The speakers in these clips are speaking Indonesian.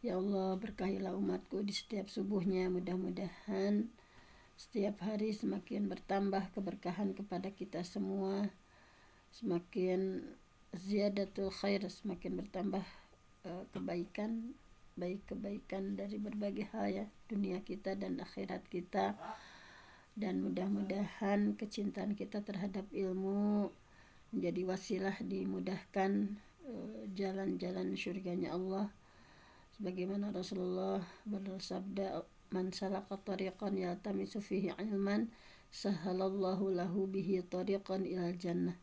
Ya Allah, berkahilah umatku di setiap subuhnya. Mudah-mudahan setiap hari semakin bertambah keberkahan kepada kita semua, semakin ziyadatul khair, semakin bertambah kebaikan, baik kebaikan dari berbagai hal ya, dunia kita dan akhirat kita. Dan mudah-mudahan kecintaan kita terhadap ilmu menjadi wasilah dimudahkan jalan-jalan syurganya Allah, sebagaimana Rasulullah bersabda, man salaka tariqan yaltamisu fihi ilman sahalallahu lahu bihi tariqan ilal jannah.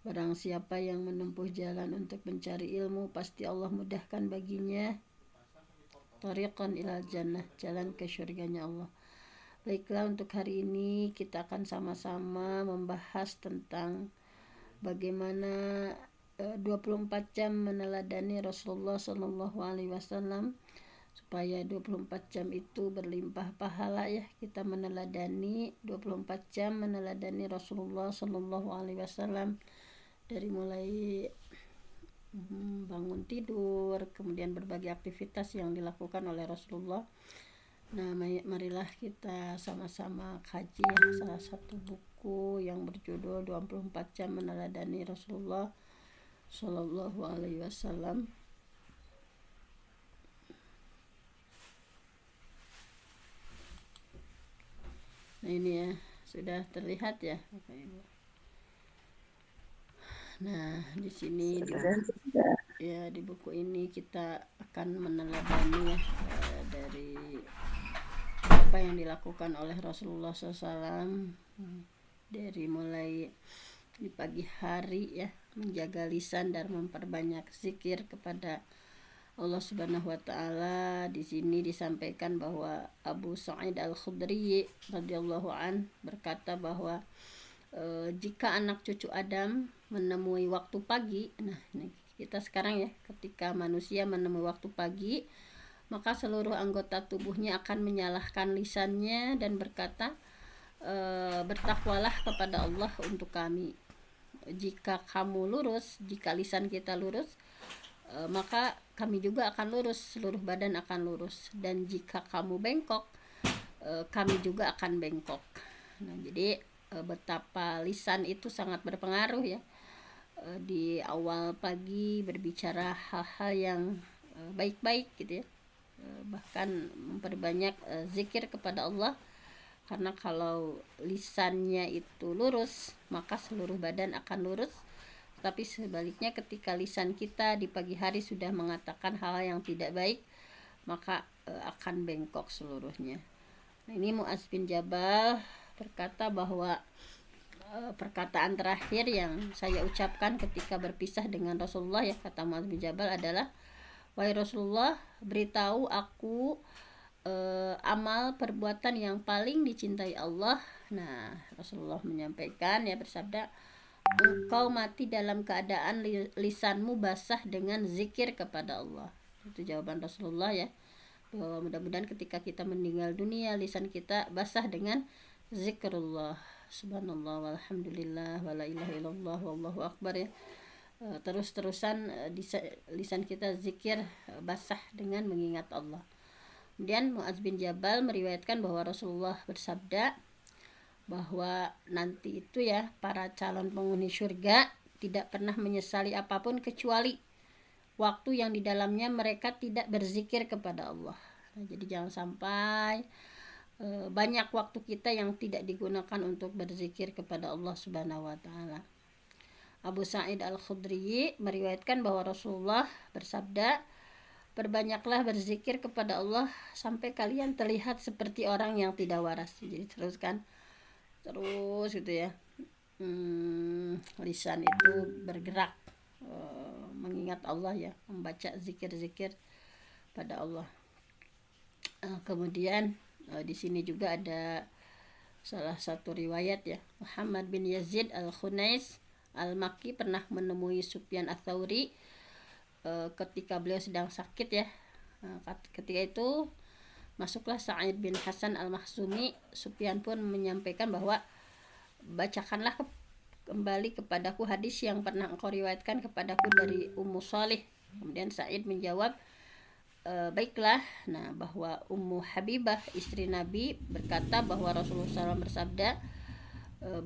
Barang siapa yang menempuh jalan untuk mencari ilmu, pasti Allah mudahkan baginya tariqan ilal jannah, jalan ke syurganya Allah. Baiklah, untuk hari ini kita akan sama-sama membahas tentang bagaimana 24 jam meneladani Rasulullah Sallallahu Alaihi Wasallam, supaya 24 jam itu berlimpah pahala ya. Kita meneladani 24 jam meneladani Rasulullah Sallallahu Alaihi Wasallam, dari mulai bangun tidur, kemudian berbagai aktivitas yang dilakukan oleh Rasulullah. Nah, marilah kita sama-sama kaji salah satu buku yang berjudul 24 jam meneladani Rasulullah Sallallahu Alaihi Wasallam. Nah, ini ya, sudah terlihat ya Bapak Ibu. Nah, di sini di buku ini kita akan meneladani ya dari apa yang dilakukan oleh Rasulullah SAW, dari mulai di pagi hari ya, menjaga lisan dan memperbanyak zikir kepada Allah Subhanahu wa taala. Di sini disampaikan bahwa Abu Sa'id Al-Khudri radhiyallahu an berkata bahwa jika anak cucu Adam menemui waktu pagi, nah ini kita sekarang ya, ketika manusia menemui waktu pagi, maka seluruh anggota tubuhnya akan menyalahkan lisannya dan berkata, bertakwalah kepada Allah untuk kami. Jika kamu lurus, jika lisan kita lurus, maka kami juga akan lurus, seluruh badan akan lurus. Dan jika kamu bengkok, kami juga akan bengkok. Nah, jadi betapa lisan itu sangat berpengaruh ya. Di awal pagi berbicara hal-hal yang baik-baik gitu ya, bahkan memperbanyak zikir kepada Allah, karena kalau lisannya itu lurus maka seluruh badan akan lurus. Tapi sebaliknya, ketika lisan kita di pagi hari sudah mengatakan hal yang tidak baik, maka akan bengkok seluruhnya. Nah, ini Mu'adz bin Jabal berkata bahwa perkataan terakhir yang saya ucapkan ketika berpisah dengan Rasulullah ya, kata Mu'adz bin Jabal adalah, wahai Rasulullah, beritahu aku amal perbuatan yang paling dicintai Allah. Nah, Rasulullah menyampaikan ya, bersabda, engkau mati dalam keadaan lisanmu basah dengan zikir kepada Allah. Itu jawaban Rasulullah ya, bahwa mudah-mudahan ketika kita meninggal dunia, lisan kita basah dengan zikrullah, subhanallah walhamdulillah wala ilaha illallah wallahu akbar ya. Terus-terusan lisan kita zikir basah dengan mengingat Allah. Kemudian Mu'adz bin Jabal meriwayatkan bahwa Rasulullah bersabda bahwa nanti itu ya, para calon penghuni surga tidak pernah menyesali apapun kecuali waktu yang di dalamnya mereka tidak berzikir kepada Allah. Nah, jadi jangan sampai banyak waktu kita yang tidak digunakan untuk berzikir kepada Allah Subhanahu wa taala. Abu Sa'id Al-Khudri meriwayatkan bahwa Rasulullah bersabda, perbanyaklah berzikir kepada Allah sampai kalian terlihat seperti orang yang tidak waras. Jadi terus gitu ya, lisan itu bergerak mengingat Allah ya, membaca zikir-zikir pada Allah. Kemudian di sini juga ada salah satu riwayat ya, Muhammad bin Yazid Al-Khunais Al-Makki pernah menemui Sufyan Ats-Tsauri ketika beliau sedang sakit ya. Ketika itu masuklah Sa'id bin Hasan Al-Makhzumi. Sufyan pun menyampaikan bahwa, bacakanlah kembali kepadaku hadis yang pernah engkau riwayatkan kepadaku dari Ummu Shalih. Kemudian Sa'id menjawab, baiklah. Nah, bahwa Ummu Habibah istri Nabi berkata bahwa Rasulullah SAW bersabda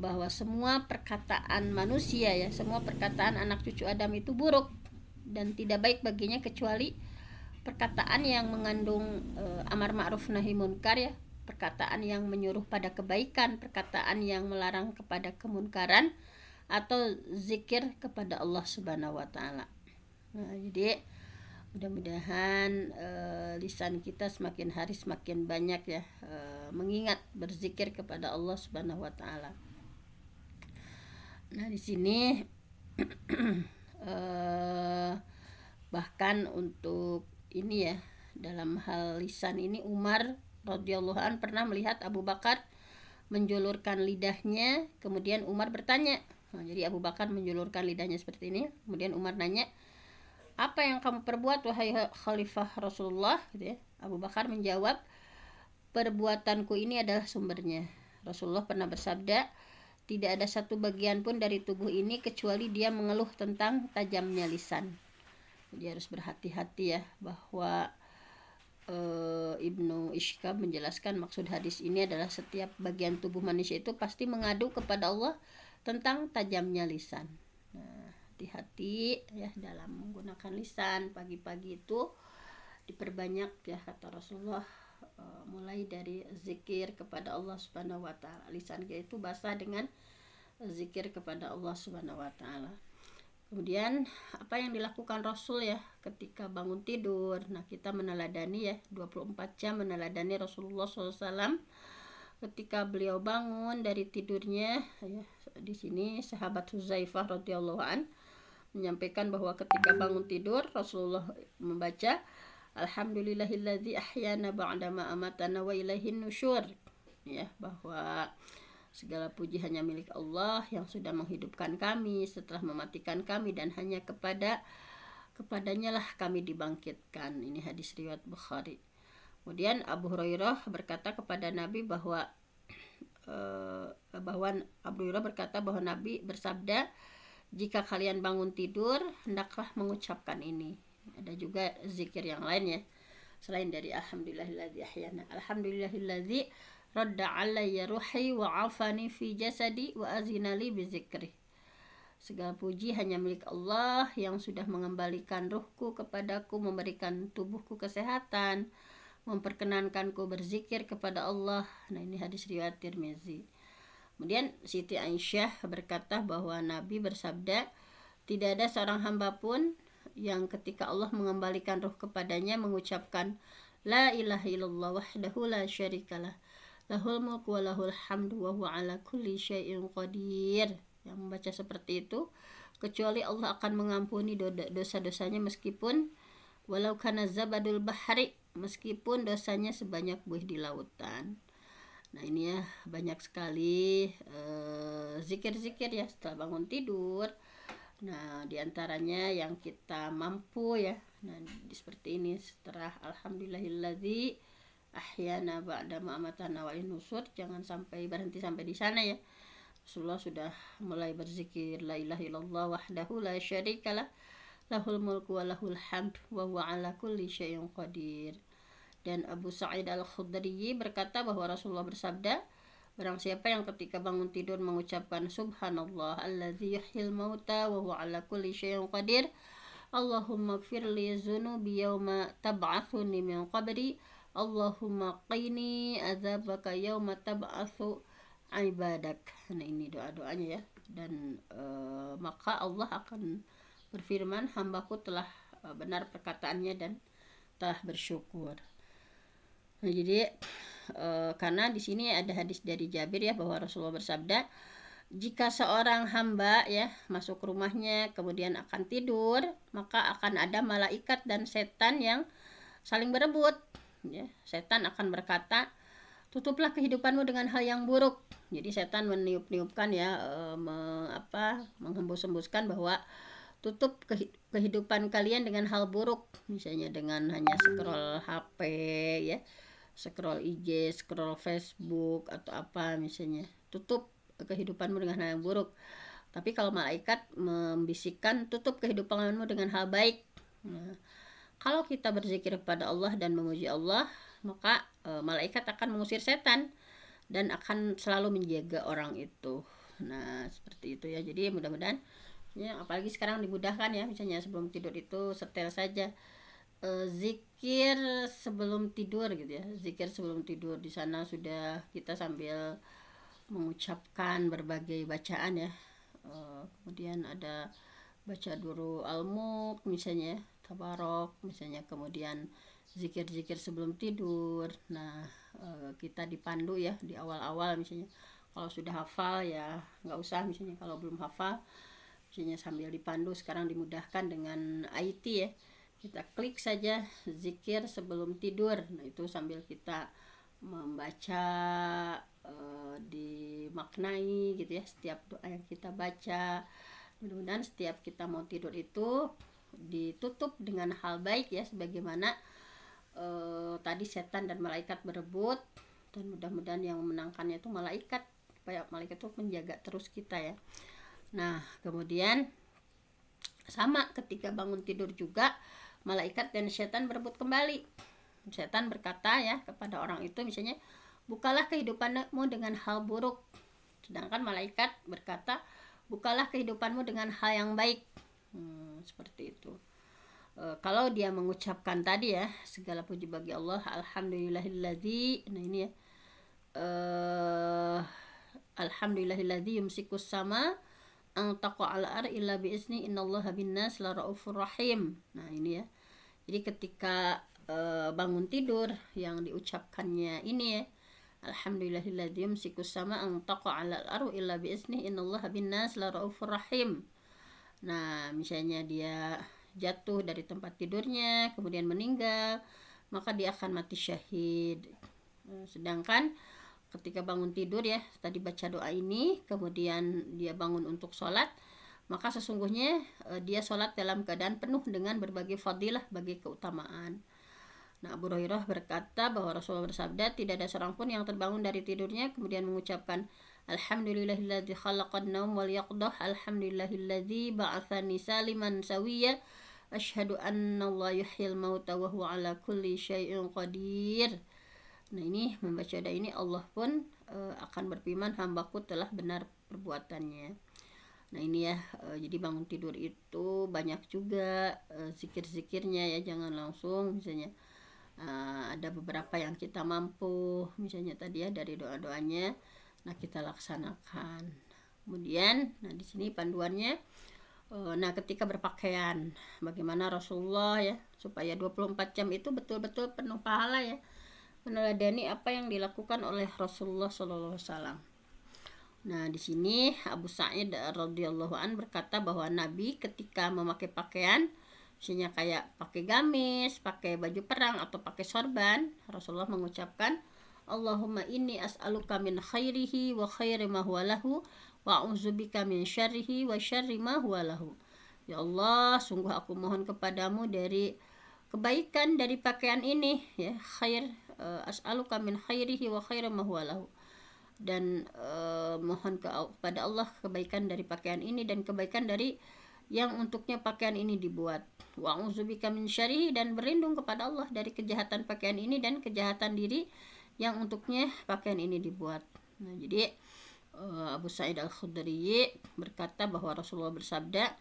bahwa semua perkataan manusia ya, semua perkataan anak cucu Adam itu buruk dan tidak baik baginya kecuali perkataan yang mengandung amar ma'ruf nahi munkar ya, perkataan yang menyuruh pada kebaikan, perkataan yang melarang kepada kemunkaran, atau zikir kepada Allah Subhanahu wa taala. Nah, jadi mudah-mudahan lisan kita semakin hari semakin banyak ya mengingat berzikir kepada Allah Subhanahu wa taala. Nah, di sini bahkan untuk ini ya, dalam hal lisan ini Umar radhiyallahu an pernah melihat Abu Bakar menjulurkan lidahnya, kemudian Umar bertanya. Nah, jadi Abu Bakar menjulurkan lidahnya seperti ini, kemudian Umar nanya, apa yang kamu perbuat wahai Khalifah Rasulullah, gitu ya. Abu Bakar menjawab, perbuatanku ini adalah sumbernya. Rasulullah pernah bersabda, tidak ada satu bagian pun dari tubuh ini kecuali dia mengeluh tentang tajamnya lisan. Jadi harus berhati-hati ya, bahwa Ibnu Ishkab menjelaskan maksud hadis ini adalah setiap bagian tubuh manusia itu pasti mengadu kepada Allah tentang tajamnya lisan. Nah, hati-hati ya dalam menggunakan lisan. Pagi-pagi itu diperbanyak ya kata Rasulullah, mulai dari zikir kepada Allah Subhanahu wa taala. Lisan kita itu basah dengan zikir kepada Allah Subhanahu wa taala. Kemudian apa yang dilakukan Rasul ya ketika bangun tidur. Nah, kita meneladani ya 24 jam meneladani Rasulullah SAW ketika beliau bangun dari tidurnya ya. Di sini sahabat Huzaifah radhiyallahu an menyampaikan bahwa ketika bangun tidur Rasulullah membaca Alhamdulillahilladzi ahyana ba'dama amatana wa ilaihin nusyur ya, bahwa segala puji hanya milik Allah yang sudah menghidupkan kami setelah mematikan kami, dan hanya kepadanya lah kami dibangkitkan. Ini hadis riwayat Bukhari. Kemudian Abu Hurairah berkata kepada Nabi bahwa Abu Hurairah berkata bahwa Nabi bersabda, jika kalian bangun tidur hendaklah mengucapkan ini. Ada juga zikir yang lainnya selain dari Alhamdulillahilladzi ahyana. Alhamdulillahilladzi radda alayya ruhi wa afani fi jasadi wa azinali bizikri. Segala puji hanya milik Allah yang sudah mengembalikan ruhku kepadaku, memberikan tubuhku kesehatan, memperkenankanku berzikir kepada Allah. Nah, ini hadis riwayat Tirmizi. Kemudian Siti Aisyah berkata bahwa Nabi bersabda, tidak ada seorang hamba pun yang ketika Allah mengembalikan ruh kepadanya mengucapkan la ilaha illallah wahdahu la syarikalah lahul mulku wa lahul hamdu wa huwa ala kulli syai'in qadir, yang membaca seperti itu kecuali Allah akan mengampuni dosa-dosanya meskipun walau kana zabadul bahri, meskipun dosanya sebanyak buih di lautan. Nah, ini ya banyak sekali zikir-zikir ya setelah bangun tidur. Nah, diantaranya yang kita mampu ya. Nah, seperti ini setelah Alhamdulillahilladzi ahyana ba'da ma'amatana wa nusur, jangan sampai berhenti sampai di sana ya. Rasulullah sudah mulai berzikir la ilaha illallah wahdahu la syarikalah lahul mulku wa lahul hamd wa huwa ala kulli syai'in qadir. Dan Abu Sa'id Al-Khudri berkata bahwa Rasulullah bersabda, barang siapa yang ketika bangun tidur mengucapkan subhanallah alladzi yuhyil mauta wa huwa ala kulli syai'in qadir, Allahumma ighfir li dzunubi yauma tab'atsuni min qabri, Allahumma qini azabaka yauma tab'atsu ibadak. Nah, ini doa-doanya ya. Dan maka Allah akan berfirman, hambaku telah benar perkataannya dan telah bersyukur. Nah, jadi karena di sini ada hadis dari Jabir ya, bahwa Rasulullah bersabda, jika seorang hamba ya masuk rumahnya kemudian akan tidur, maka akan ada malaikat dan setan yang saling berebut ya. Setan akan berkata, tutuplah kehidupanmu dengan hal yang buruk. Jadi setan meniup-niupkan ya, menghembus-hembuskan bahwa tutup kehidupan kalian dengan hal buruk, misalnya dengan hanya scroll HP ya, scroll IG, scroll Facebook atau apa misalnya. Tutup kehidupanmu dengan hal yang buruk. Tapi kalau malaikat membisikkan, tutup kehidupanmu dengan hal baik. Nah, Kalau kita berzikir kepada Allah dan memuji Allah, maka malaikat akan mengusir setan dan akan selalu menjaga orang itu. Nah, seperti itu ya. Jadi mudah-mudahan ya, apalagi sekarang dimudahkan ya, misalnya sebelum tidur itu setel saja zikir sebelum tidur gitu ya. Zikir sebelum tidur, di sana sudah kita sambil mengucapkan berbagai bacaan ya. Kemudian ada baca dulu al-mulk misalnya, tabarok misalnya, kemudian zikir-zikir sebelum tidur. Nah, kita dipandu ya di awal-awal misalnya. Kalau sudah hafal ya nggak usah, misalnya kalau belum hafal misalnya sambil dipandu. Sekarang dimudahkan dengan IT ya, kita klik saja zikir sebelum tidur. Nah, itu sambil kita membaca, dimaknai gitu ya setiap doa yang kita baca. Mudah-mudahan setiap kita mau tidur itu ditutup dengan hal baik ya, sebagaimana tadi setan dan malaikat berebut, dan mudah-mudahan yang memenangkannya itu malaikat, supaya malaikat itu menjaga terus kita ya. Nah, kemudian sama ketika bangun tidur juga malaikat dan setan berebut kembali. Setan berkata ya kepada orang itu misalnya, bukalah kehidupanmu dengan hal buruk. Sedangkan malaikat berkata, bukalah kehidupanmu dengan hal yang baik. Seperti itu. Kalau dia mengucapkan tadi ya, segala puji bagi Allah, alhamdulillahilladzi, nah ini ya, alhamdulillahilladzi yumsikus sama ang taqa ala ar illa bi isni innallaha binnas la raufur rahim. Nah ini ya, jadi ketika bangun tidur yang diucapkannya ini ya, alhamdulillahilladzi yumsikus sama ang taqa ala ar illa bi isni innallaha binnas la raufur rahim. Nah, misalnya dia jatuh dari tempat tidurnya kemudian meninggal, maka dia akan mati syahid. Sedangkan ketika bangun tidur ya, tadi baca doa ini, kemudian dia bangun untuk sholat, maka sesungguhnya dia sholat dalam keadaan penuh dengan berbagai fadilah, bagi keutamaan. Nah, Abu Hurairah berkata bahwa Rasulullah bersabda, tidak ada seorang pun yang terbangun dari tidurnya kemudian mengucapkan alhamdulillahilladzi khalaqan naum wal yaqdah, alhamdulillahilladzi ba'atsani saliman sawiyya, asyhadu anna Allah yuhyil mauta wa huwa ala kulli syai'in qadir. Nah, ini membaca doa ini Allah pun akan berfirman, hambaku telah benar perbuatannya. Nah, ini ya, jadi bangun tidur itu banyak juga zikir-zikirnya ya, jangan langsung misalnya ada beberapa yang kita mampu misalnya tadi ya dari doa-doanya, nah kita laksanakan. Kemudian nah di sini panduannya, nah ketika berpakaian bagaimana Rasulullah ya, supaya 24 jam itu betul-betul penuh pahala ya, meneladani apa yang dilakukan oleh Rasulullah SAW. Nah, di sini Abu Sa'id radhiyallahu an berkata bahwa Nabi ketika memakai pakaian, misalnya kayak pakai gamis, pakai baju perang atau pakai sorban, Rasulullah mengucapkan, Allahumma inni as'aluka min khairihi wa khairi ma huwa lahu wa a'udzubika min syarrihi wa syarri ma huwa lahu. Ya Allah, sungguh aku mohon kepadamu dari kebaikan dari pakaian ini ya, khair, as'aluka min khairihi wa khairi ma huwa lahu, dan mohon kepada Allah kebaikan dari pakaian ini dan kebaikan dari yang untuknya pakaian ini dibuat. Wa a'udzubika min syarrihi, dan berlindung kepada Allah dari kejahatan pakaian ini dan kejahatan diri yang untuknya pakaian ini dibuat. Nah, jadi Abu Sa'id Al-Khudri berkata bahwa Rasulullah bersabda,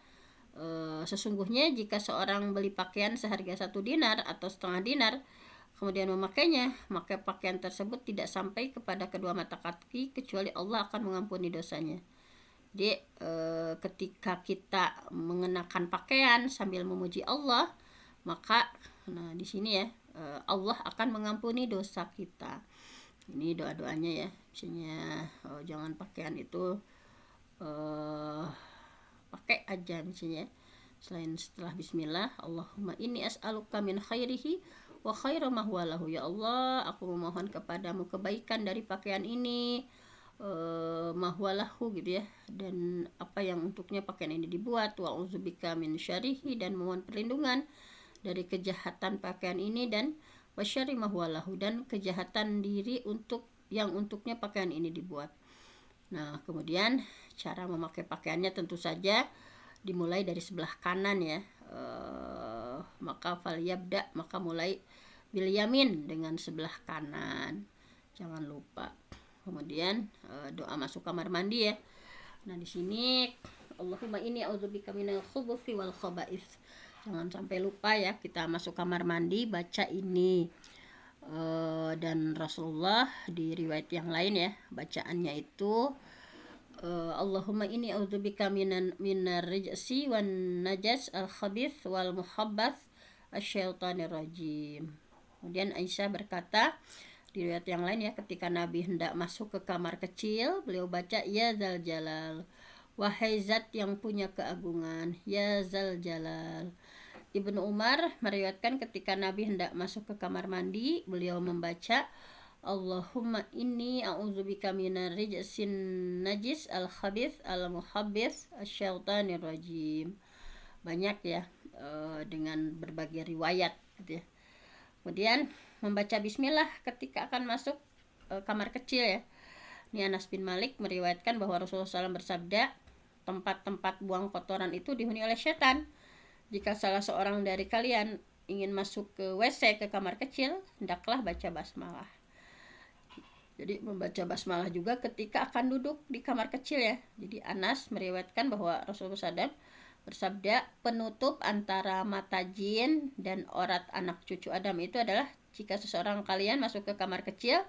sesungguhnya jika seorang beli pakaian seharga 1 dinar atau setengah dinar kemudian memakainya, maka pakaian tersebut tidak sampai kepada kedua mata kaki kecuali Allah akan mengampuni dosanya. Jadi ketika kita mengenakan pakaian sambil memuji Allah, maka nah di sini ya, Allah akan mengampuni dosa kita. Ini doa-doanya ya, misalnya jangan pakaian itu pakai aja misalnya selain setelah bismillah, Allahumma inni as'aluka min khairihi wa khairu ma huwa lahu. Ya Allah, aku memohon kepadamu kebaikan dari pakaian ini, mahwalahu gitu ya, dan apa yang untuknya pakaian ini dibuat, wa uzubika min syarihi, dan mohon perlindungan dari kejahatan pakaian ini, dan wasyari mahwalahu, dan kejahatan diri untuk yang untuknya pakaian ini dibuat. Nah, kemudian cara memakai pakaiannya tentu saja dimulai dari sebelah kanan ya, maka falyabda, maka mulai bil yamin, dengan sebelah kanan. Jangan lupa. Kemudian doa masuk kamar mandi ya. Nah di sini Allahumma inni a'udzubika minal khubuthi wal khaba'ith. Jangan sampai lupa ya, kita masuk kamar mandi baca ini. Dan Rasulullah di riwayat yang lain ya, bacaannya itu Allahumma inni a'udzubika minar rijsi wan najas al khabith wal muhabbath asyaitonir rajim. Kemudian Aisyah berkata di riwayat yang lain ya, ketika Nabi hendak masuk ke kamar kecil, beliau baca ya zal jalal, wahai zat yang punya keagungan, ya zal jalal. Ibnu Umar meriwayatkan ketika Nabi hendak masuk ke kamar mandi, beliau membaca Allahumma inni a'udzubika minar rijsin najis al khabith al muhabbith asyaitonir rajim. Banyak ya, dengan berbagai riwayat gitu ya. Kemudian membaca bismillah ketika akan masuk kamar kecil ya. Ini Anas bin Malik meriwayatkan bahwa Rasulullah SAW bersabda, tempat-tempat buang kotoran itu dihuni oleh setan. Jika salah seorang dari kalian ingin masuk ke WC, ke kamar kecil, hendaklah baca basmalah. Jadi membaca basmalah juga ketika akan duduk di kamar kecil ya. Jadi Anas meriwayatkan bahwa Rasulullah SAW bersabda, penutup antara mata jin dan aurat anak cucu Adam itu adalah jika seseorang kalian masuk ke kamar kecil,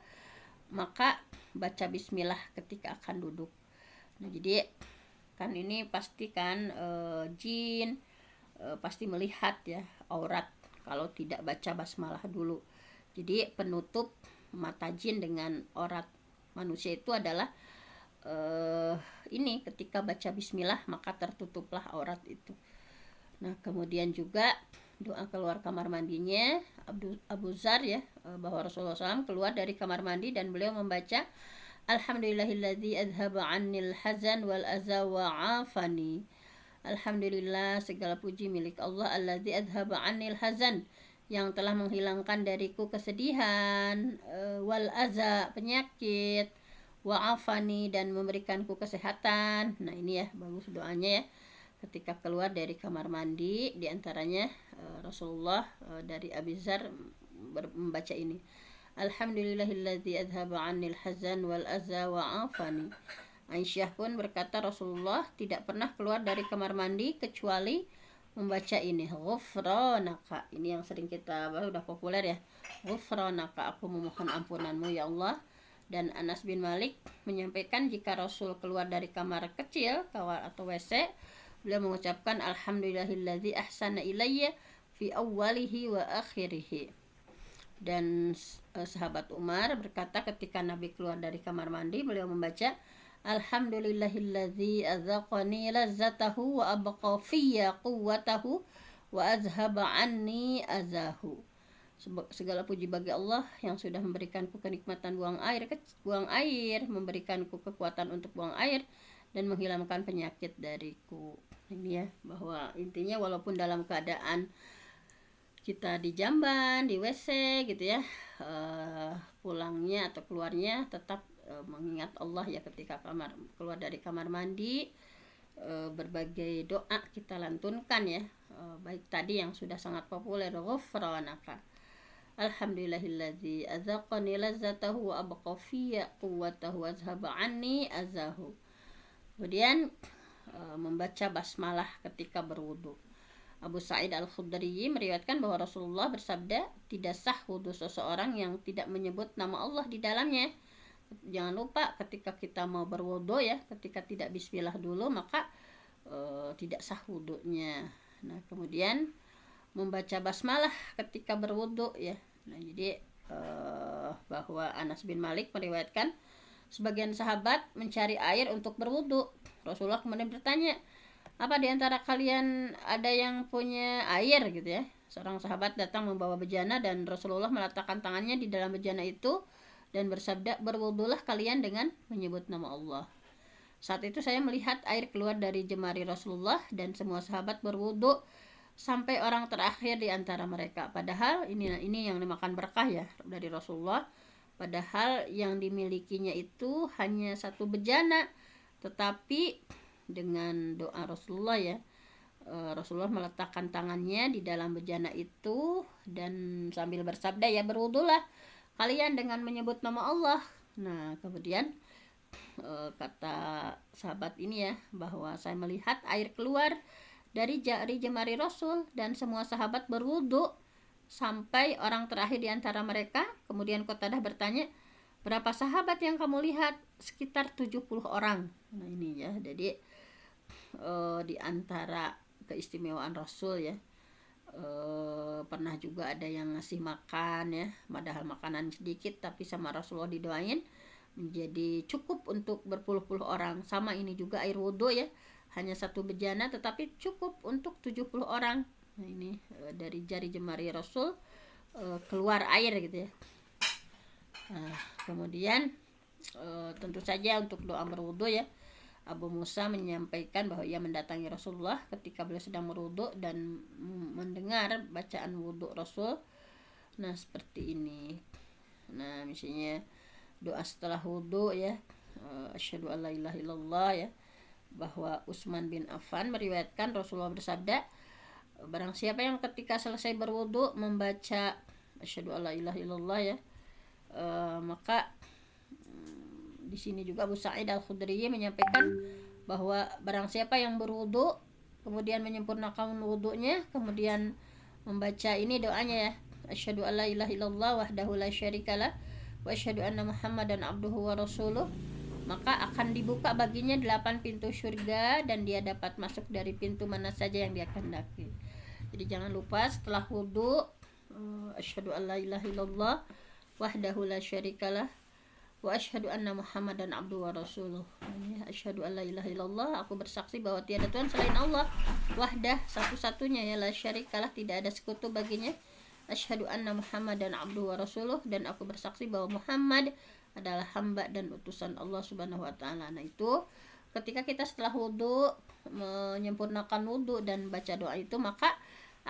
maka baca bismillah ketika akan duduk. Nah jadi kan ini pasti kan jin pasti melihat ya aurat kalau tidak baca basmalah dulu. Jadi penutup mata jin dengan aurat manusia itu adalah ini ketika baca bismillah maka tertutuplah aurat itu. Nah kemudian juga doa keluar kamar mandinya Abu Dzar ya, bahwa Rasulullah SAW keluar dari kamar mandi dan beliau membaca Alhamdulillahilladzi adhaba 'annil hazan wal adza wa 'afani. Alhamdulillah, segala puji milik Allah, alladzi adhaba 'annil hazan, yang telah menghilangkan dariku kesedihan, wal adza, penyakit, wa 'afani, dan memberikanku kesehatan. Nah ini ya bagus doanya ya ketika keluar dari kamar mandi. Di antaranya Rasulullah dari Abi Dzar membaca ini, Alhamdulillahilladzi adhaba 'annil hazan wal adza wa 'afani. Aisyah pun berkata Rasulullah tidak pernah keluar dari kamar mandi kecuali membaca ini, ghufranaka. Ini yang sering kita bahas, udah populer ya, ghufranaka, aku memohon ampunanmu ya Allah. Dan Anas bin Malik menyampaikan jika Rasul keluar dari kamar kecil atau WC, beliau mengucapkan Alhamdulillahilladzi ahsana ilayya fi awwalihi wa akhirihi. Dan sahabat Umar berkata ketika Nabi keluar dari kamar mandi, beliau membaca Alhamdulillahilladzi adzaqani lazzatahu wa abqa fiyya quwwatahu wa azhaba anni azahu. Segala puji bagi Allah yang sudah memberikanku kenikmatan buang air, memberikanku kekuatan untuk buang air, dan menghilangkan penyakit dariku. Ini ya, bahwa intinya walaupun dalam keadaan kita di jamban, di WC gitu ya, pulangnya atau keluarnya tetap mengingat Allah ya ketika keluar dari kamar mandi. Berbagai doa kita lantunkan ya, baik tadi yang sudah sangat populer, ghufranaka, Alhamdulillahilladzi adzaqani lazzatahu wa abqa fiyya quwwatahu wa azhaba anni azahu. Kemudian membaca basmalah ketika berwudu. Abu Sa'id Al-Khudri meriwayatkan bahwa Rasulullah bersabda, tidak sah wudu seseorang yang tidak menyebut nama Allah di dalamnya. Jangan lupa ketika kita mau berwudu ya, ketika tidak bismillah dulu maka tidak sah wudunya. Nah kemudian membaca basmalah ketika berwudu ya. Nah jadi bahwa Anas bin Malik meriwayatkan sebagian sahabat mencari air untuk berwudu. Rasulullah kemudian bertanya, apa di antara kalian ada yang punya air gitu ya. Seorang sahabat datang membawa bejana dan Rasulullah meletakkan tangannya di dalam bejana itu dan bersabda, berwudulah kalian dengan menyebut nama Allah. Saat itu saya melihat air keluar dari jemari Rasulullah dan semua sahabat berwudu sampai orang terakhir di antara mereka. Padahal ini yang dimakan berkah ya dari Rasulullah. Padahal yang dimilikinya itu hanya satu bejana, tetapi dengan doa Rasulullah ya, Rasulullah meletakkan tangannya di dalam bejana itu dan sambil bersabda, ya berwudulah kalian dengan menyebut nama Allah. Nah kemudian kata sahabat ini ya, bahwa saya melihat air keluar dari jari jemari Rasul dan semua sahabat berwudu sampai orang terakhir di antara mereka. Kemudian Qatadah bertanya, berapa sahabat yang kamu lihat? Sekitar 70 orang. Nah ini ya, jadi di antara keistimewaan Rasul ya, pernah juga ada yang ngasih makan ya, padahal makanan sedikit tapi sama Rasulullah didoain menjadi cukup untuk berpuluh-puluh orang. Sama ini juga air wudhu ya, hanya satu bejana tetapi cukup untuk 70 orang. Nah ini dari jari jemari Rasul keluar air gitu ya. Nah, kemudian tentu saja untuk doa berwudhu ya, Abu Musa menyampaikan bahwa ia mendatangi Rasulullah ketika beliau sedang berwudhu dan mendengar bacaan wudhu Rasul. Nah seperti ini. Nah misalnya doa setelah wudhu ya, asyhadu alla ilaha illallah ya, bahwa Utsman bin Affan meriwayatkan Rasulullah bersabda, barang siapa yang ketika selesai berwudhu membaca asyhadu alla ilaha illallah ya, maka di sini juga Abu Sa'id Al-Khudri menyampaikan bahwa barang siapa yang berwudu kemudian menyempurnakan wudunya, kemudian membaca ini doanya ya, asyhadu alla ilaha illallah wahdahu la syarikalah wa asyhadu anna muhammadan abduhu wa rasuluh, maka akan dibuka baginya 8 pintu surga dan dia dapat masuk dari pintu mana saja yang dia kehendaki. Jadi jangan lupa setelah wudu, asyhadu alla ilaha illallah wahdahu la syarikalah wa asyhadu anna muhammadan abduhu wa rasuluh. Asyhadu alla ilaha illallah, aku bersaksi bahwa tiada Tuhan selain Allah, wahdah, satu-satunya ya, la syarikalah, tidak ada sekutu baginya, asyhadu anna muhammadan abduhu wa rasuluh, dan aku bersaksi bahwa Muhammad adalah hamba dan utusan Allah subhanahu wa ta'ala. Nah itu ketika kita setelah wudhu menyempurnakan wudhu dan baca doa itu, maka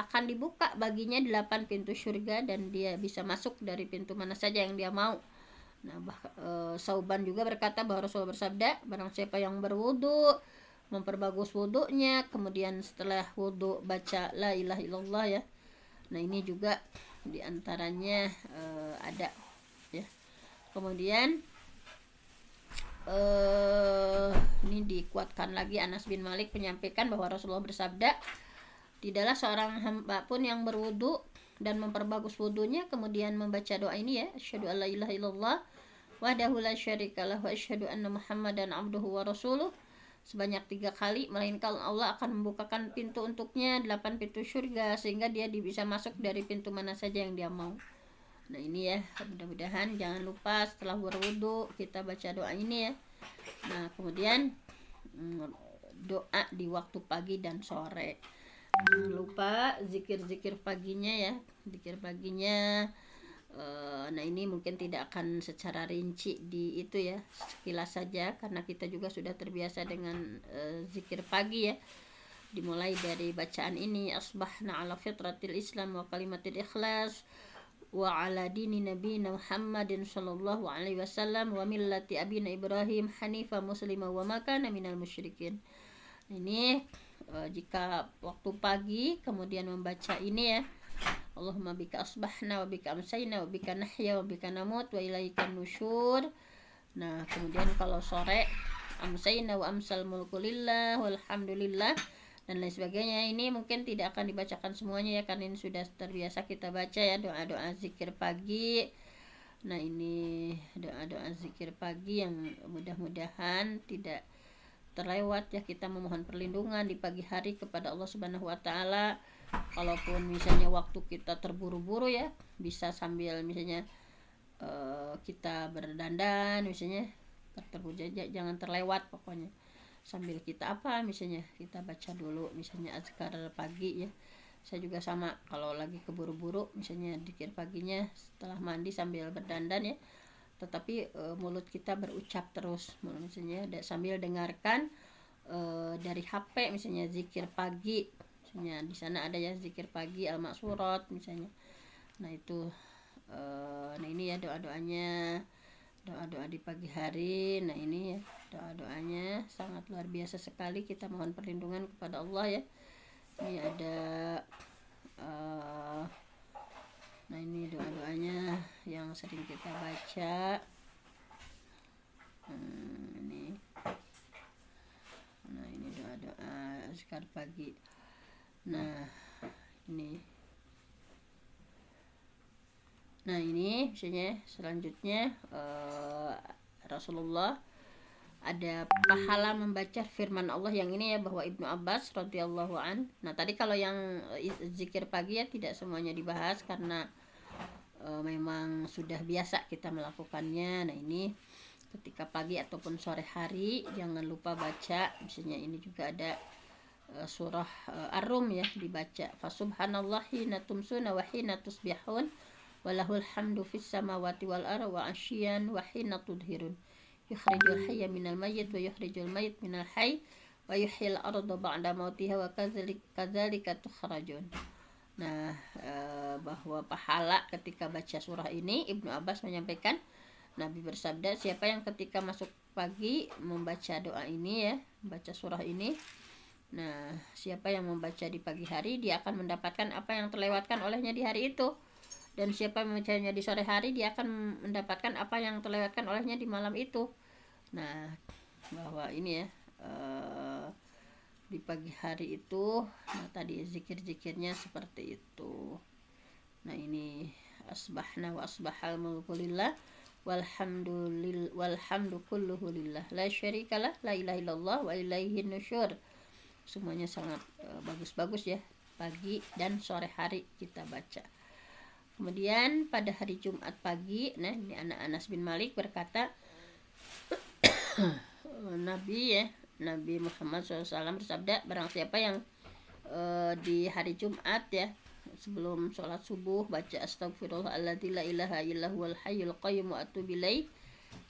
akan dibuka baginya 8 pintu surga dan dia bisa masuk dari pintu mana saja yang dia mau. Nah, Sauban juga berkata bahwa Rasulullah bersabda, barang siapa yang berwudu memperbagus wudunya, kemudian setelah wudu baca la ilaha illallah ya. Nah ini juga diantaranya ada ya. Kemudian ini dikuatkan lagi, Anas bin Malik menyampaikan bahwa Rasulullah bersabda, tidaklah seorang hamba pun yang berwudu dan memperbagus wudunya kemudian membaca doa ini ya, asyhadu alla ilaha illallah wahdahu la syarikalah wa asyhadu anna muhammadan abduhu wa rasuluh sebanyak 3 kali, melainkan Allah akan membukakan pintu untuknya 8 pintu surga sehingga dia bisa masuk dari pintu mana saja yang dia mau. Nah ini ya, mudah-mudahan jangan lupa setelah berwudu kita baca doa ini ya. Nah kemudian doa di waktu pagi dan sore, jangan lupa zikir-zikir paginya ya, zikir paginya. Nah ini mungkin tidak akan secara rinci di itu ya, sekilas saja karena kita juga sudah terbiasa dengan zikir pagi ya. Dimulai dari bacaan ini, asbahna ala fitratil islam wa kalimatil ikhlas wa ala dini nabiyina Muhammadin sallallahu alaihi wasallam wa millati abina Ibrahim hanifa muslima wa ma kana minal musyrikin. Ini jika waktu pagi kemudian membaca ini ya, Allahumma bika asbahna wa bika amsayna wa bika nahya wa bika namut wa ilaikan nusyur. Nah kemudian kalau sore, amsayna wa amsal mulku lillah walhamdulillah dan lain sebagainya. Ini mungkin tidak akan dibacakan semuanya ya, karena ini sudah terbiasa kita baca ya, doa-doa zikir pagi. Nah ini doa-doa zikir pagi yang mudah-mudahan tidak terlewat ya, kita memohon perlindungan di pagi hari kepada Allah Subhanahu wa taala. Kalaupun misalnya waktu kita terburu-buru ya, bisa sambil misalnya kita berdandan misalnya, jangan terlewat pokoknya. Sambil kita misalnya kita baca dulu misalnya azkar pagi ya. Saya juga sama, kalau lagi keburu-buru misalnya zikir paginya setelah mandi sambil berdandan ya, tetapi mulut kita berucap terus misalnya sambil dengarkan dari HP misalnya zikir pagi, misalnya di sana ada ya zikir pagi al-maksurat misalnya. Nah itu nah ini ya doa-doanya, doa-doa di pagi hari. Nah ini ya doa-doanya sangat luar biasa sekali, kita mohon perlindungan kepada Allah ya, Ini ada nah ini doa-doanya yang sering kita baca. Ini nah ini doa-doa azkar pagi. Nah ini misalnya selanjutnya Rasulullah ada pahala membaca firman Allah yang ini ya, bahwa Ibnu Abbas radhiyallahu an. Nah tadi kalau yang zikir pagi ya tidak semuanya dibahas karena memang sudah biasa kita melakukannya. Nah ini ketika pagi ataupun sore hari jangan lupa baca, misalnya ini juga ada surah Ar-Rum ya, dibaca fasubhanallahi hina tumsuna wa hina tusbihun walahul hamdu fis samawati wal ardi wa asyian wa hina tudhirun yukhrijul hayya minal mayyit wa yukhrijul mayyit minal hayy wa yuhyil arda ba'da mautiha wa kadzalika tukhrajun. Nah, bahwa pahala ketika baca surah ini, Ibnu Abbas menyampaikan Nabi bersabda, siapa yang ketika masuk pagi membaca doa ini ya, membaca surah ini, nah siapa yang membaca di pagi hari dia akan mendapatkan apa yang terlewatkan olehnya di hari itu, dan siapa yang membacanya di sore hari dia akan mendapatkan apa yang terlewatkan olehnya di malam itu. Nah bahwa ini ya di pagi hari itu, nah tadi zikir-zikirnya seperti itu. Nah ini asbahna wa asbahal mulku lillah walhamdu kulluhu lillah la syarikalah la ilaha illallah wa ilaihin nusyur. Semuanya sangat bagus-bagus ya, pagi dan sore hari kita baca. Kemudian pada hari Jumat pagi, nah ini Anas bin Malik berkata Nabi Muhammad SAW bersabda, barang siapa yang di hari Jumat ya sebelum sholat subuh baca astagfirullahaladzim la ilaha illa huwal hayyul qayyum wa atubu ilaih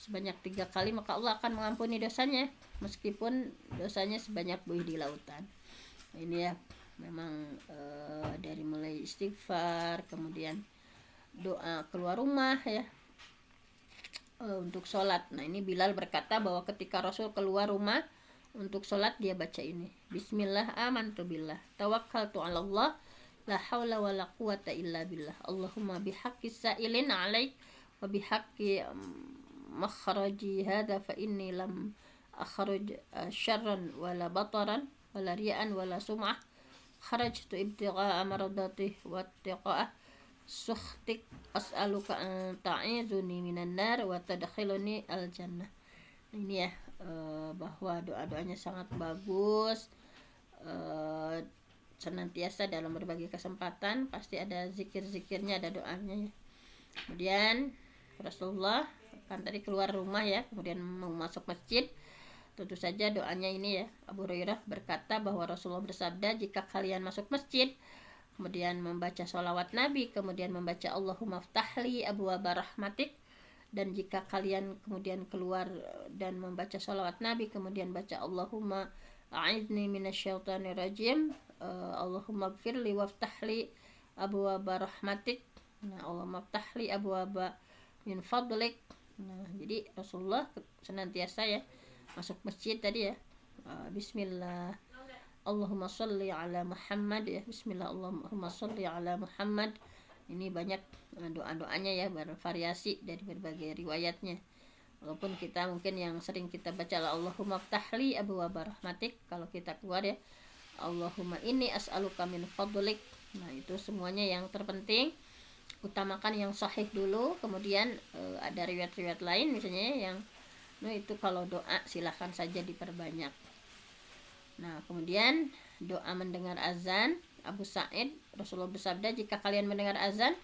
sebanyak 3 kali, maka Allah akan mengampuni dosanya meskipun dosanya sebanyak buih di lautan. Ini ya memang dari mulai istighfar, kemudian doa keluar rumah ya untuk sholat. Nah ini Bilal berkata bahwa ketika Rasul keluar rumah untuk sholat dia baca ini, Bismillah amantu billah tawakkaltu ala Allah la haula wa la quwata illa billah Allahumma bihaqqis sa'ilin alaik wa bihaqqi makhraji hadha fa inni lam akhruj syarran wala bataran wala riya'an wala sum'ah kharajtu ibtigha'a maradati wa ittiqa'ah sukhtik as'aluka an ta'izuni minan nar wa tadkhiluni al jannah. Ini ya bahwa doa-doanya sangat bagus, senantiasa dalam berbagai kesempatan pasti ada zikir-zikirnya, ada doanya ya. Kemudian Rasulullah kan tadi keluar rumah ya, kemudian mau masuk masjid, tentu saja doanya ini ya. Abu Hurairah berkata bahwa Rasulullah bersabda, jika kalian masuk masjid kemudian membaca sholawat Nabi, kemudian membaca Allahumma ftahli abwaaba rahmatik, dan jika kalian kemudian keluar dan membaca sholawat Nabi kemudian baca Allahumma a'idni minasyaitonir rajim, Allahumma gfirli waftahli abwaaba rahmatik, nah Allahumma ftahli abwaaba min fadlik. Nah jadi Rasulullah senantiasa ya masuk masjid tadi ya Bismillah Allahumma sholli ala Muhammad ya, Bismillah Allahumma sholli ala Muhammad. Ini banyak doa-doanya ya, bervariasi dari berbagai riwayatnya. Walaupun kita mungkin yang sering kita baca Allahumma ftahli abwaaba rahmatik, kalau kita keluar ya Allahumma inni as'aluka min fadlik. Nah itu semuanya yang terpenting utamakan yang sahih dulu, kemudian ada riwayat-riwayat lain misalnya yang itu kalau doa silahkan saja diperbanyak. Nah kemudian doa mendengar azan, Abu Sa'id Rasulullah bersabda, jika kalian mendengar azan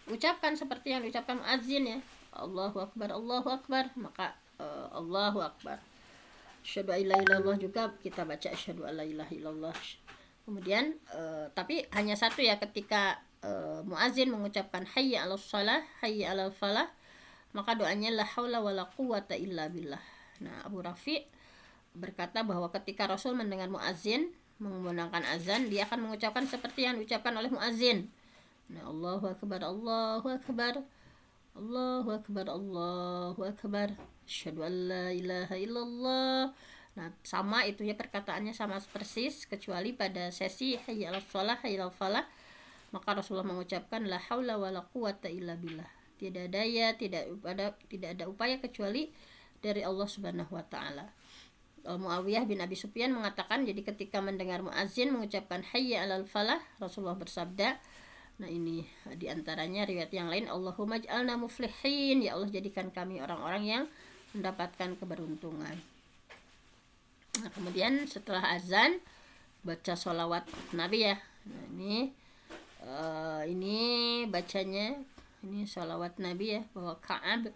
ucapkan seperti yang diucapkan muadzin ya, Allahu Akbar Allahu Akbar, maka Allahu Akbar. Asyhadu an la ilaha illallah juga kita baca asyhadu an la ilaha illallah. Kemudian tapi hanya satu ya, ketika muadzin mengucapkan hayya 'alas shalah hayya 'alal falah, maka doanya la haula wala quwata illa billah. Nah Abu Rafi berkata bahwa ketika Rasul mendengar muadzin menggunakan azan, dia akan mengucapkan seperti yang diucapkan oleh muadzin. Nah Allahu Akbar Allahu Akbar Allahu Akbar Allahu Akbar, asyhadu an la ilaha illallah Nah, sama itu ya, perkataannya sama persis, kecuali pada sesi hayya 'alas shalah, hayya 'alal falah, maka Rasulullah mengucapkan la haula wala quwata illa billah. Tidak daya, tidak ada upaya kecuali dari Allah Subhanahu wa taala. Muawiyah bin Abi Sufyan mengatakan, jadi ketika mendengar muazin mengucapkan hayya 'alal falah, Rasulullah bersabda, nah ini diantaranya riwayat yang lain, Allahumma ij'alna muflihin, ya Allah jadikan kami orang-orang yang mendapatkan keberuntungan. Nah, kemudian setelah azan baca sholawat Nabi ya. Nah, ini bacanya, ini sholawat Nabi ya, bahwa Ka'ab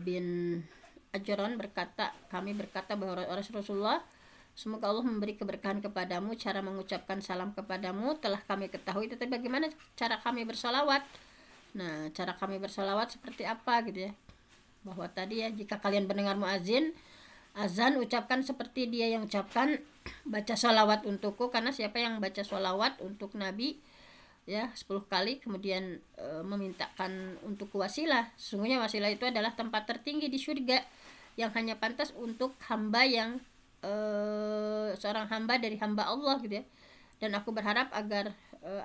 bin Ajron berkata, kami berkata bahwa Rasulullah, semoga Allah memberi keberkahan kepadamu, cara mengucapkan salam kepadamu telah kami ketahui, tetapi bagaimana cara kami bersolawat? Nah, cara kami bersolawat seperti apa gitu ya, bahwa tadi ya, jika kalian mendengar muazin azan, ucapkan seperti dia yang ucapkan, baca sholawat untukku, karena siapa yang baca sholawat untuk Nabi ya 10 kali, kemudian memintakan untuk wasilah, sesungguhnya wasilah itu adalah tempat tertinggi di surga yang hanya pantas untuk hamba yang seorang hamba dari hamba Allah gitu ya. Dan aku berharap agar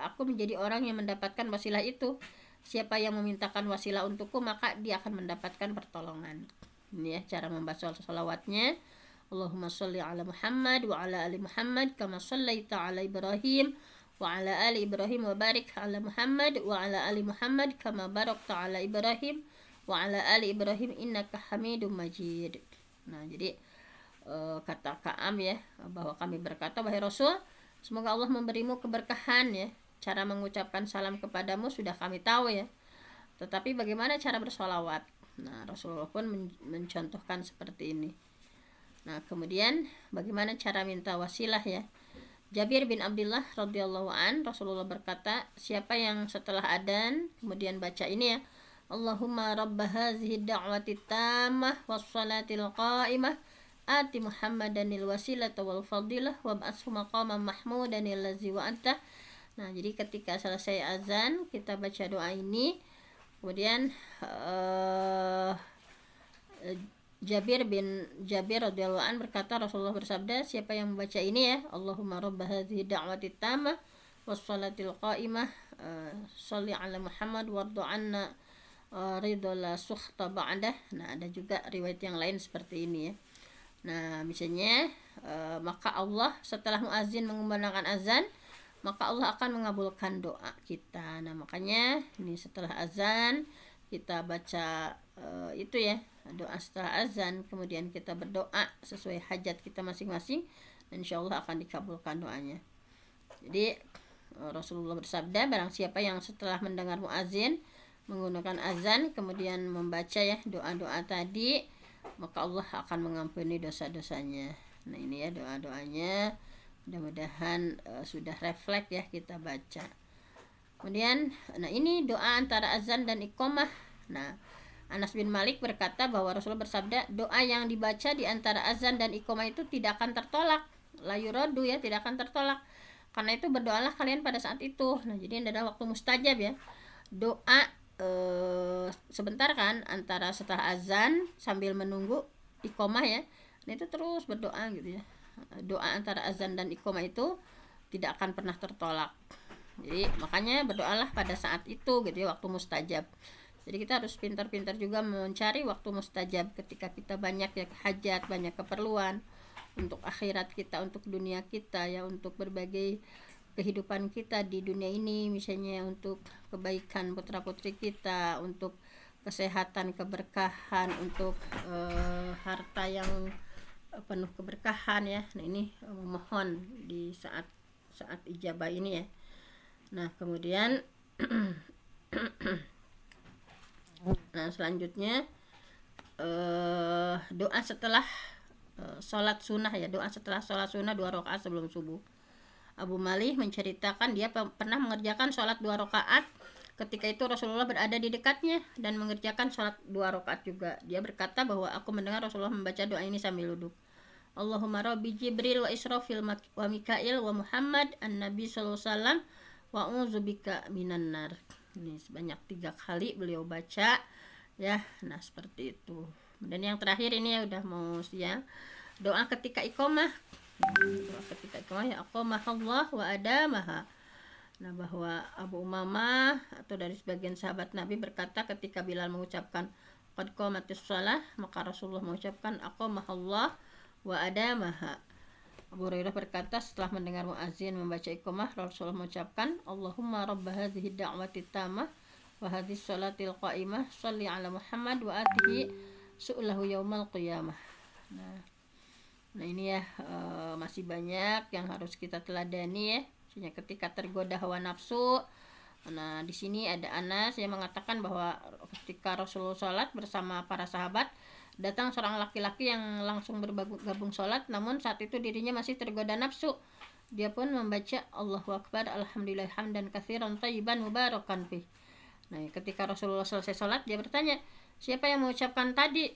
aku menjadi orang yang mendapatkan wasilah itu. Siapa yang memintakan wasilah untukku, maka dia akan mendapatkan pertolongan. Ini ya cara membaca sholawatnya. Allahumma sholli ala Muhammad wa ala ali Muhammad kama shallaita ala Ibrahim wa ala ali Ibrahim wa barik ala Muhammad wa ala ali Muhammad kama barakta ala Ibrahim wa ala ali Ibrahim innaka Hamidum Majid. Nah, jadi kata Ka'am ya, bahwa kami berkata, wahai Rasul, semoga Allah memberimu keberkahan ya. Cara mengucapkan salam kepadamu sudah kami tahu ya, tetapi bagaimana cara bersolawat? Nah, Rasulullah pun mencontohkan seperti ini. Nah, kemudian bagaimana cara minta wasilah ya? Jabir bin Abdullah radhiyallahu an, Rasulullah berkata, siapa yang setelah adzan kemudian baca ini ya, Allahumma rabba hazihi da'wati tammah wassalatil qa'imah ati Muhammadanil wasilata wal fadilah wab'athu maqaman mahmudanil ladzi wa'anta. Nah, jadi ketika selesai azan kita baca doa ini. Kemudian Jabir radhiyallahu an berkata, Rasulullah bersabda, siapa yang membaca ini ya, Allahumma rabb hadhihi da'wati tammah wassalatil qa'imah sholli ala Muhammad wardu anna ridha la sukhta ba'dah. Nah, ada juga riwayat yang lain seperti ini ya. Nah, misalnya maka Allah setelah muazin mengumandangkan azan, maka Allah akan mengabulkan doa kita. Nah, makanya ini setelah azan kita baca itu ya, doa setelah azan, kemudian kita berdoa sesuai hajat kita masing-masing, dan insyaallah akan dikabulkan doanya. Jadi Rasulullah bersabda, barang siapa yang setelah mendengar muazin menggunakan azan kemudian membaca ya doa-doa tadi, maka Allah akan mengampuni dosa-dosanya. Nah, ini ya doa-doanya, mudah-mudahan sudah refleks ya kita baca. Kemudian, nah ini doa antara azan dan iqamah. Nah, Anas bin Malik berkata bahwa Rasulullah bersabda, doa yang dibaca di antara azan dan iqamah itu tidak akan tertolak, la yuradu ya, tidak akan tertolak. Karena itu berdoalah kalian pada saat itu. Nah, jadi ini adalah waktu mustajab ya. Doa sebentar kan antara setelah azan sambil menunggu iqamah ya. Nah, itu terus berdoa gitu ya. Doa antara azan dan iqamah itu tidak akan pernah tertolak. Jadi makanya berdoalah pada saat itu gitu ya, waktu mustajab. Jadi kita harus pintar-pintar juga mencari waktu mustajab ketika kita banyak ya hajat, banyak keperluan untuk akhirat kita, untuk dunia kita ya, untuk berbagai kehidupan kita di dunia ini, misalnya untuk kebaikan putra-putri kita, untuk kesehatan, keberkahan, untuk harta yang penuh keberkahan ya. Nah, ini memohon di saat ijabah ini ya. Nah, kemudian nah selanjutnya doa setelah sholat sunnah ya, doa setelah sholat sunnah 2 rakaat sebelum subuh. Abu Malih menceritakan dia pernah mengerjakan sholat 2 rakaat. Ketika itu Rasulullah berada di dekatnya dan mengerjakan sholat 2 rakaat juga. Dia berkata bahwa aku mendengar Rasulullah membaca doa ini sambil duduk. Allahumma rabbi Jibril wa Israfil wa Mikail wa Muhammad an-Nabi sallallahu alaihi wasallam wa a'udzubika minan nar. Ini sebanyak 3 kali beliau baca ya. Nah, seperti itu. Dan yang terakhir ini ya udah mau siang. doa ketika iqamah. Doa ketika iqamah, ya aqamahullah wa adamaha. Nah, bahwa Abu Umamah atau dari sebagian sahabat Nabi berkata ketika Bilal mengucapkan qad qamatis shalah, maka Rasulullah mengucapkan aqamahullah wa adamaha. Abu Hurairah berkata setelah mendengar muazin membaca iqamah, Rasulullah mengucapkan Allahumma rabb hadhihi da'wati tammah wa hadhihi sholatil qa'imah shalli ala Muhammad wa atihi su'lahu yaumal qiyamah. Nah ini ya, masih banyak yang harus kita teladani ya. Misalnya ketika tergoda hawa nafsu. Nah di sini ada Anas yang mengatakan bahwa ketika Rasulullah sholat bersama para sahabat, datang seorang laki-laki yang langsung bergabung sholat, namun saat itu dirinya masih tergoda nafsu. Dia pun membaca Allahu Akbar, Alhamdulillah hamdan katsiran thayyiban mubarakan fih. Nah ketika Rasulullah selesai sholat, dia bertanya, siapa yang mengucapkan tadi?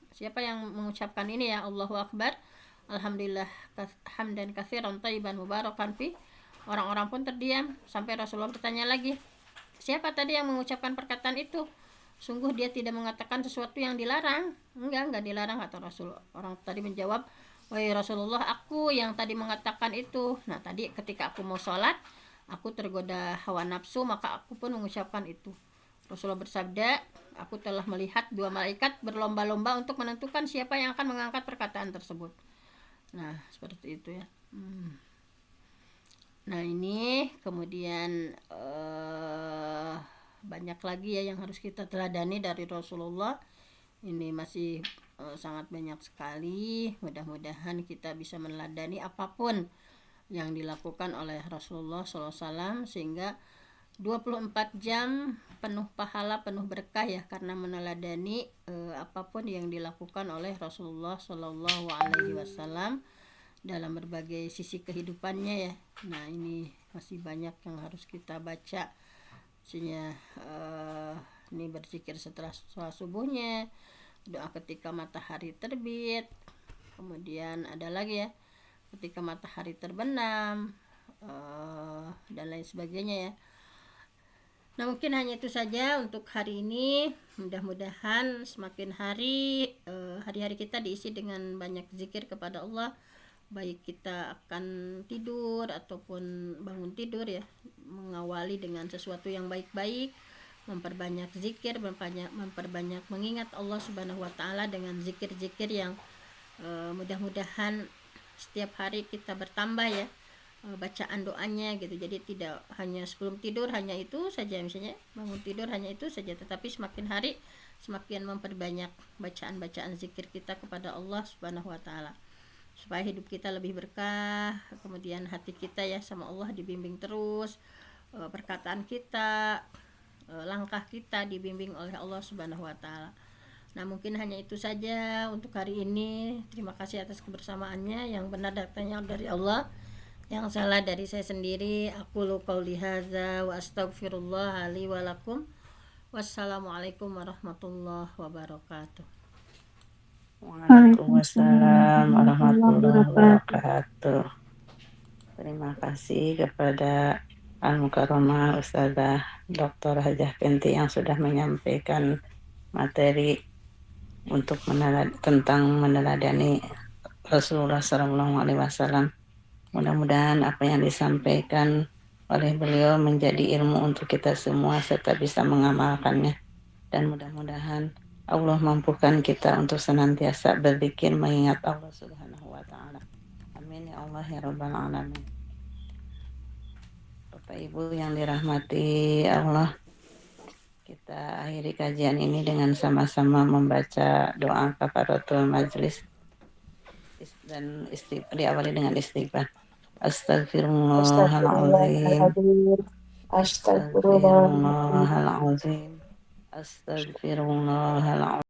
Siapa yang mengucapkan ini ya, Allahu Akbar, Alhamdulillah hamdan katsiran thayyiban mubarakan fih. Orang-orang pun terdiam sampai Rasulullah bertanya lagi, siapa tadi yang mengucapkan perkataan itu? Sungguh dia tidak mengatakan sesuatu yang dilarang. Enggak dilarang, kata Rasulullah. Orang tadi menjawab, wahai Rasulullah, aku yang tadi mengatakan itu. Nah tadi ketika aku mau sholat, aku tergoda hawa nafsu, maka aku pun mengucapkan itu. Rasulullah bersabda, aku telah melihat dua malaikat berlomba-lomba untuk menentukan siapa yang akan mengangkat perkataan tersebut. Nah seperti itu ya. Nah ini kemudian banyak lagi ya yang harus kita teladani dari Rasulullah. Ini masih sangat banyak sekali. Mudah-mudahan kita bisa meneladani apapun yang dilakukan oleh Rasulullah SAW, sehingga 24 jam penuh pahala, penuh berkah ya, karena meneladani apapun yang dilakukan oleh Rasulullah SAW dalam berbagai sisi kehidupannya ya. Nah ini masih banyak yang harus kita baca. Misalnya ini berzikir setelah sholat subuhnya, doa ketika matahari terbit, kemudian ada lagi ya ketika matahari terbenam, dan lain sebagainya ya. Nah mungkin hanya itu saja untuk hari ini. Mudah-mudahan semakin hari hari-hari kita diisi dengan banyak zikir kepada Allah, baik kita akan tidur ataupun bangun tidur ya, mengawali dengan sesuatu yang baik-baik, memperbanyak zikir, memperbanyak mengingat Allah Subhanahu wa taala dengan zikir-zikir yang mudah-mudahan setiap hari kita bertambah ya bacaan doanya gitu. Jadi tidak hanya sebelum tidur hanya itu saja, misalnya bangun tidur hanya itu saja, tetapi semakin hari semakin memperbanyak bacaan-bacaan zikir kita kepada Allah Subhanahu wa taala, supaya hidup kita lebih berkah, kemudian hati kita ya sama Allah dibimbing terus, perkataan kita, langkah kita dibimbing oleh Allah Subhanahu wa taala. Nah mungkin hanya itu saja untuk hari ini. Terima kasih atas kebersamaannya. Yang benar datangnya dari Allah, yang salah dari saya sendiri. Aqulu qauli hadza wa astaghfirullah li wa lakum. Wassalamualaikum warahmatullahi wabarakatuh. Waalaikumsalam warahmatullahi wabarakatuh. Terima kasih kepada Al-Mukarramah Ustazah Dr. Hajah Penti yang sudah menyampaikan materi untuk tentang meneladani Rasulullah SAW. Mudah-mudahan apa yang disampaikan oleh beliau menjadi ilmu untuk kita semua serta bisa mengamalkannya. Dan mudah-mudahan Allah mampukan kita untuk senantiasa berzikir mengingat Allah Subhanahu wa taala. Amin ya Allah ya rabbal alamin. Bapak Ibu yang dirahmati Allah, kita akhiri kajian ini dengan sama-sama membaca doa kafaratul majlis dan diawali dengan istighfar. Astagfirullahaladzim. Astagfirullahaladzim. Astagfirullahaladzim.